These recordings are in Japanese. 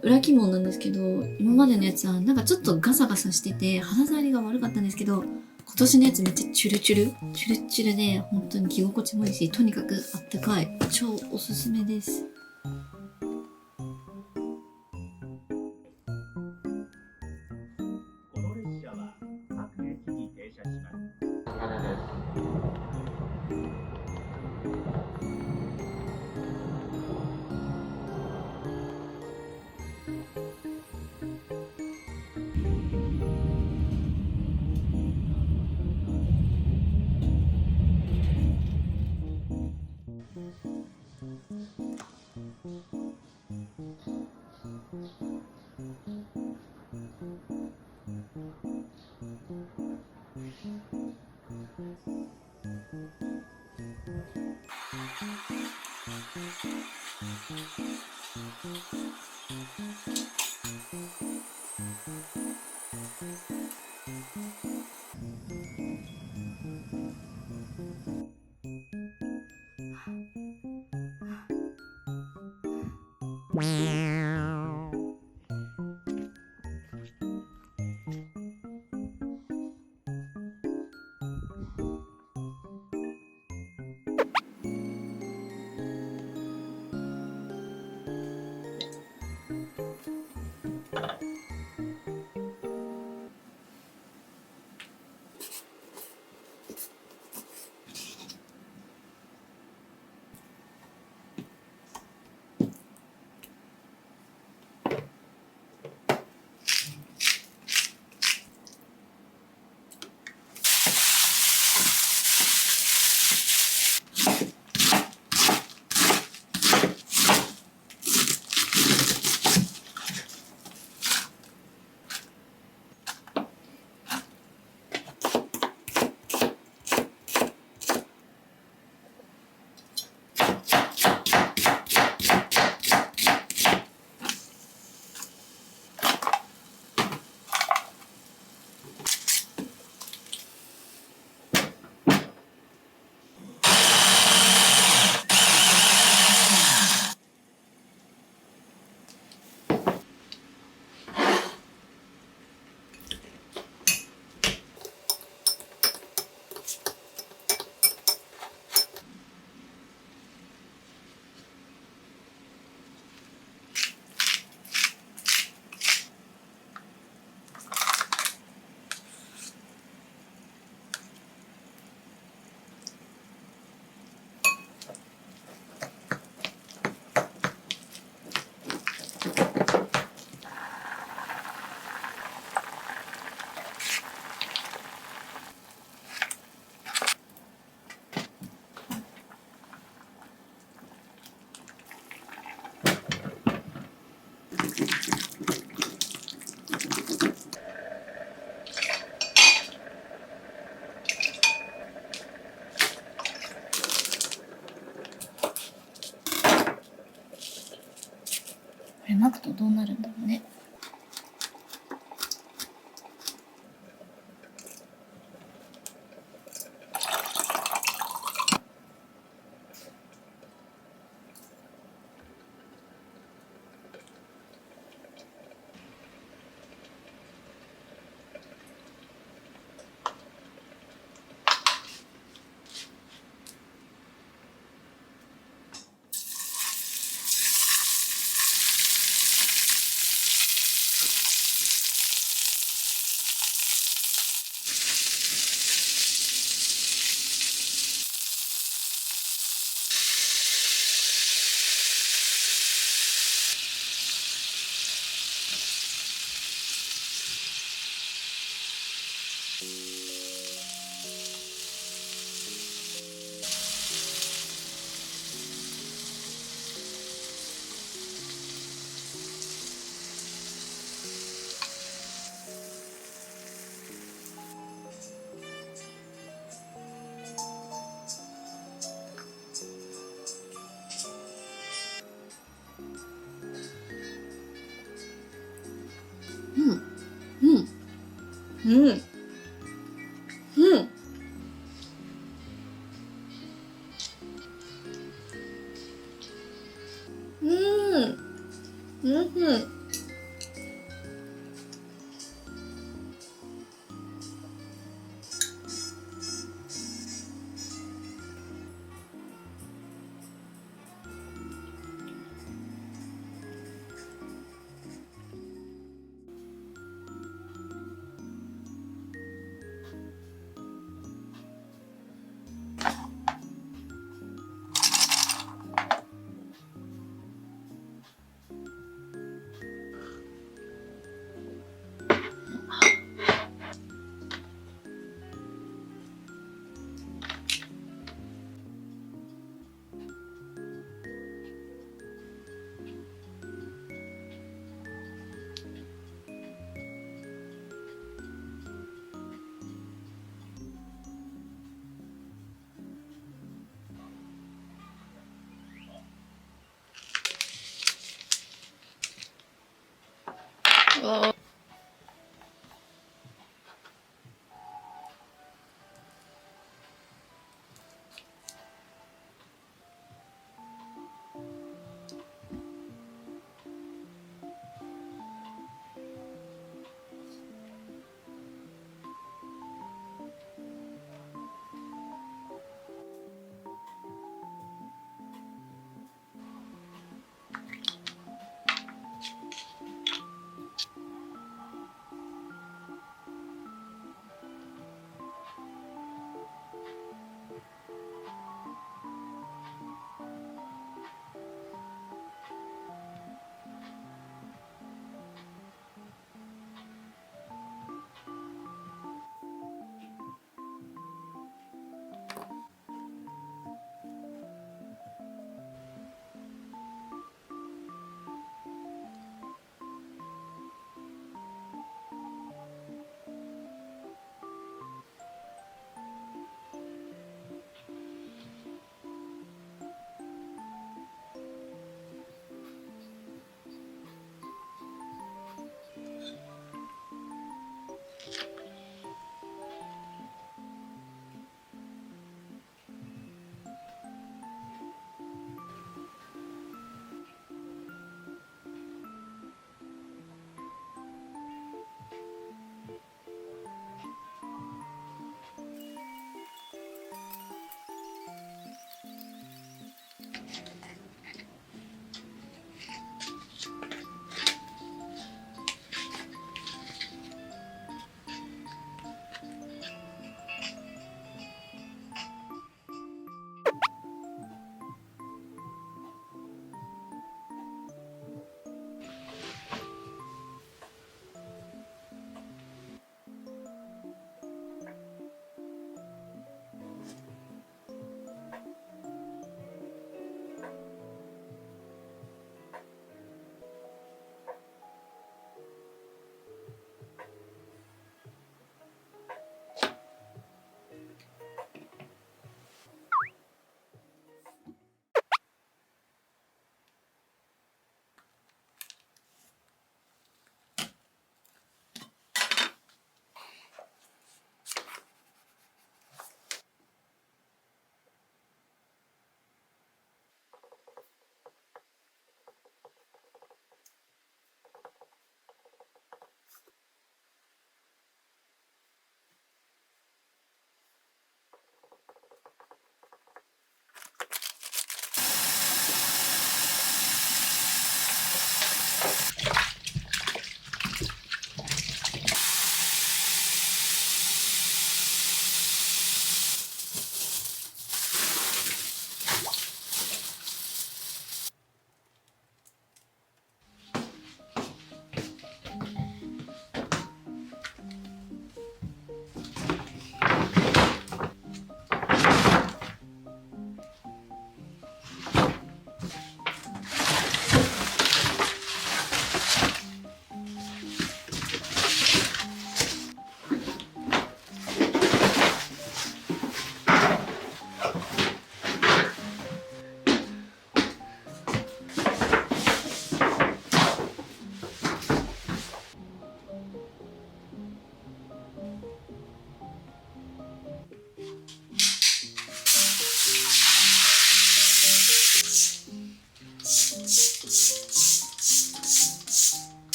裏起毛なんですけど、今までのやつはなんかちょっとガサガサしてて肌触りが悪かったんですけど、今年のやつめっちゃチュルチュルチュルで本当に着心地もいいし、とにかくあったかい。超おすすめです。この列車は各駅に停車します。これ巻くとどうなるんだろうね。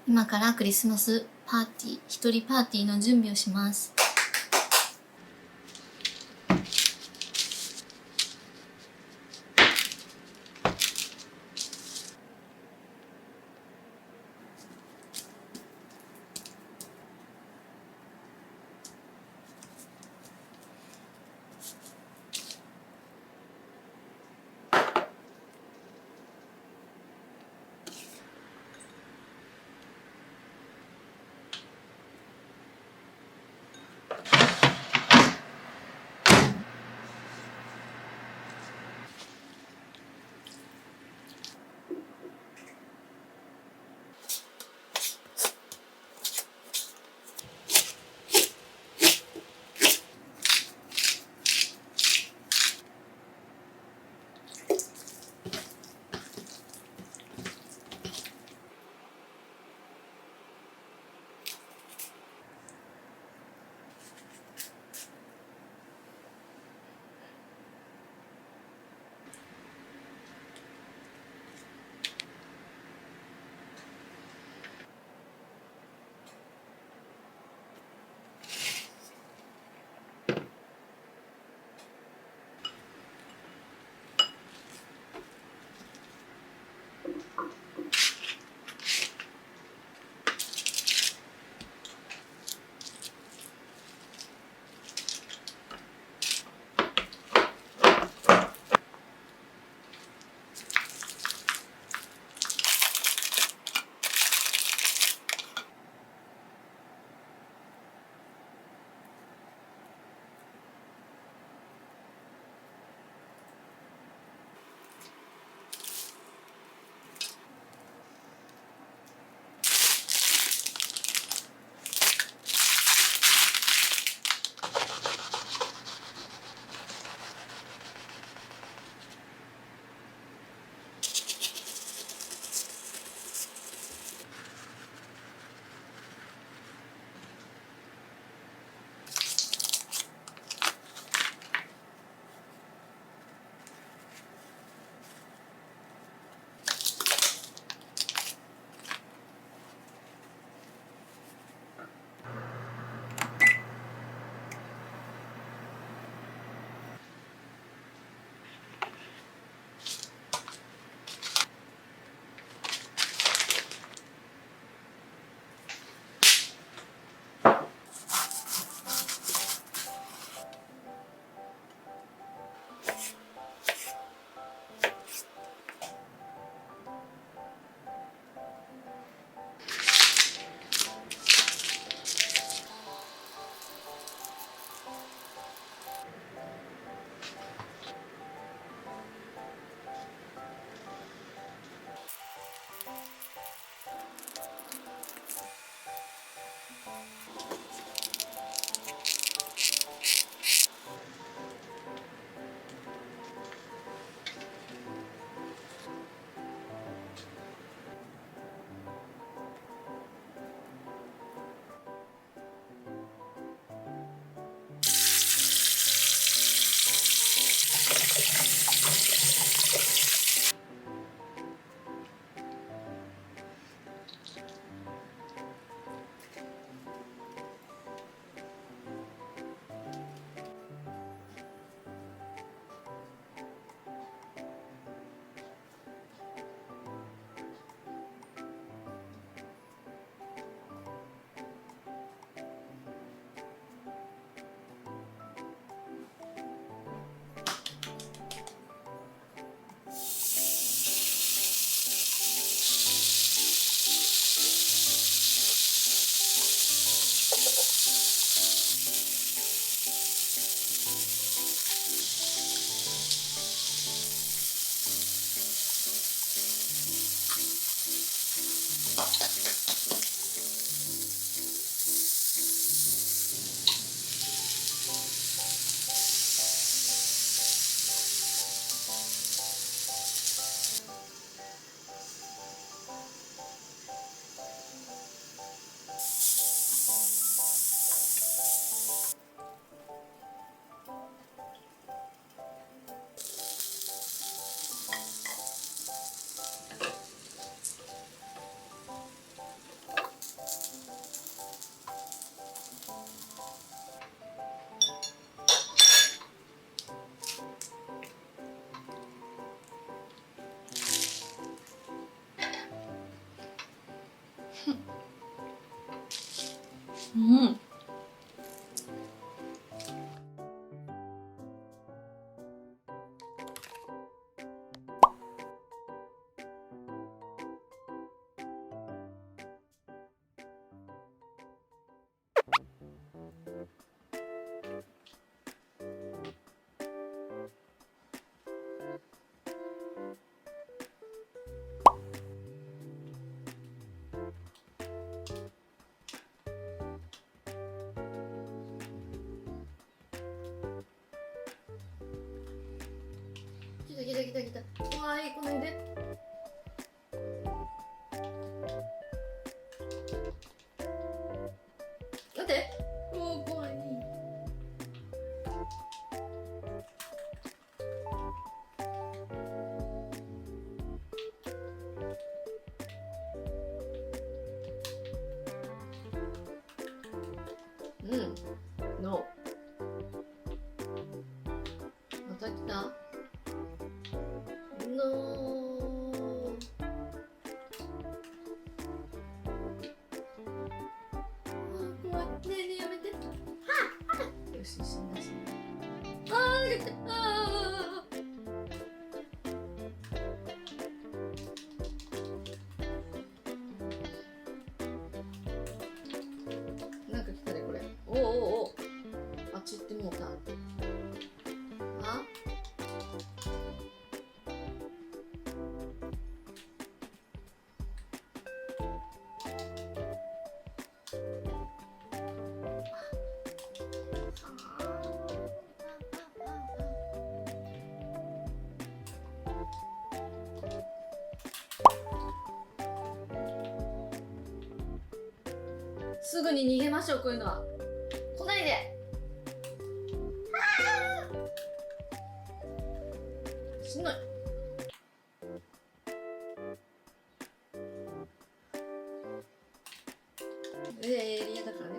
今からクリスマスパーティー、一人パーティーの準備をします。うん。来た来た来た来た。わーい、こないで。待って。もう怖い。うん。の。また来た。のー。怖い。ねえねえやめて。はっ。よし、死んだ死んだ。あー、来た。あー。なんか来たねこれ。おおおお。あっち行ってもうた。あ。すぐに逃げましょう、こういうのは。来ないで。しんどい。エリアだからね。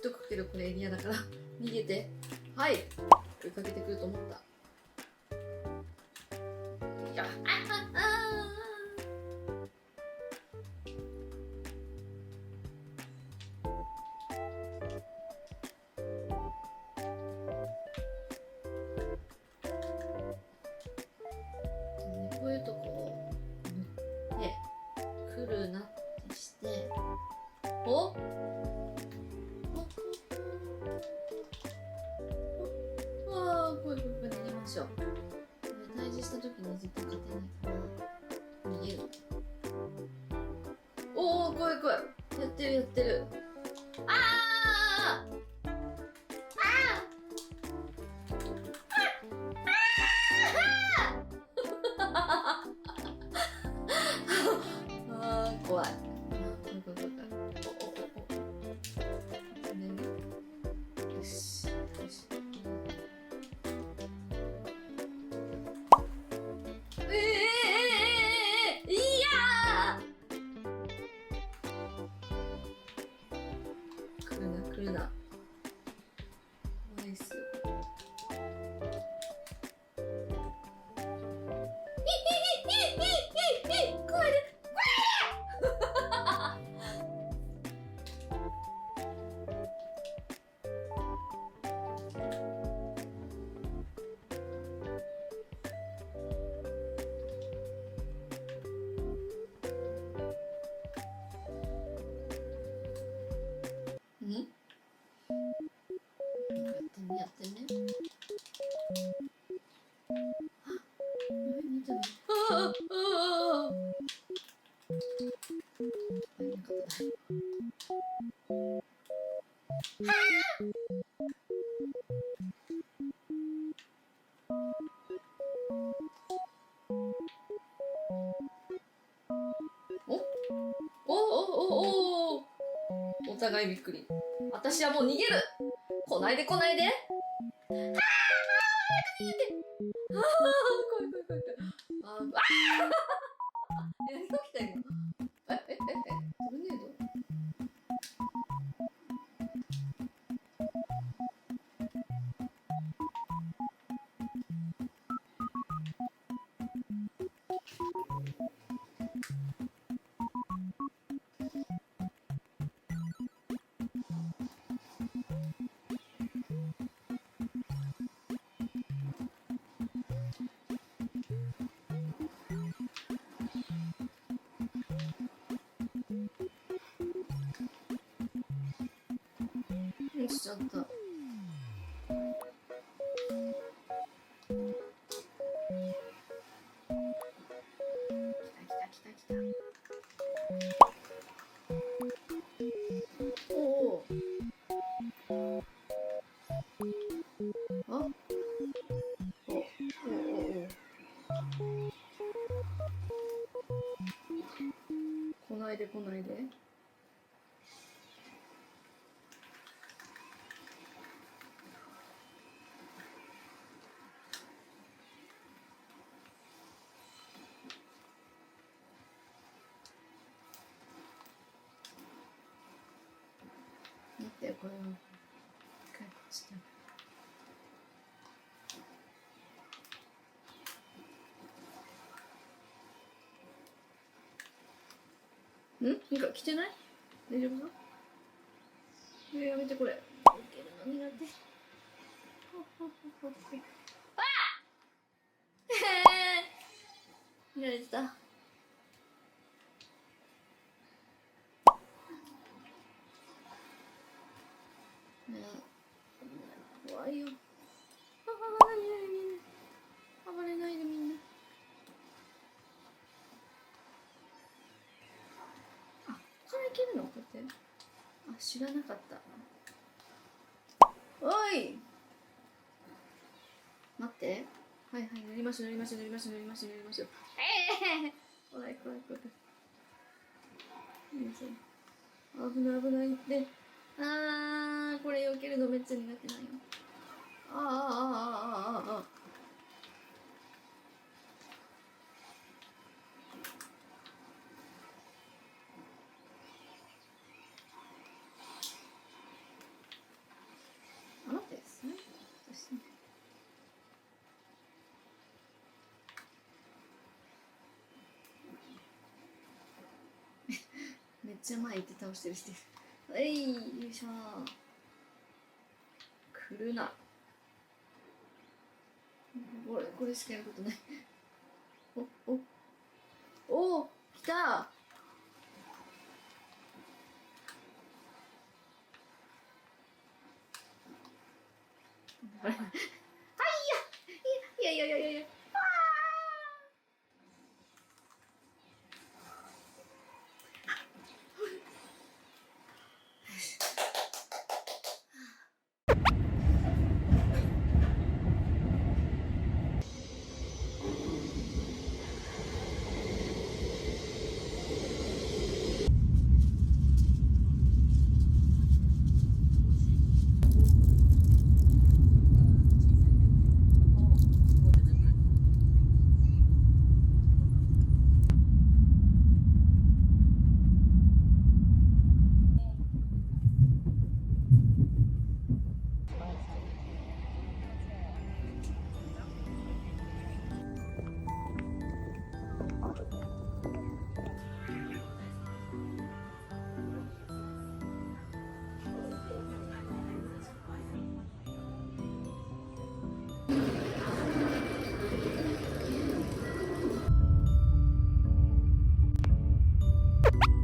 どこ来てる、これエリアだから。逃げて。はい。追いかけてくると思った。いや、こういうとこを塗ってくるなってしておああ、こう逃げましょう。これ対峙した時に絶対勝てないから逃げる。おお、怖い怖い。やってるやってる。あああー怖い。よしよし。いやー来るな来るな。怖いっすよ。ん？やってねやってね。あ、見たの。ああ。あ、いなかった。おお。お互いびっくり。私はもう逃げる。来ないで来ないで。ああ、逃げて。ああ、怖い怖い怖い怖い。ああ、何が起きた今。トルネード。おお。あ。お。おおお。来ないで来ないで。待ってこれを。一回こっちだ。なんか来てない？大丈夫か？やめてこれ。受けるの苦手。あ見られてた。怖いよ。暴れないでみんな。あ、ここからいけるの？こうやって。あ、知らなかった。おい待って。はいはい、塗ります塗ります塗ります塗ります塗りますよ。怖い怖い怖い。危ない危ないって。これ避けるのめっちゃ苦手なんよ。待って、それめっちゃ前行って倒してる人いる。よいしょ。来るな。これしかやることない。お来た。いやいやいやいやいや。you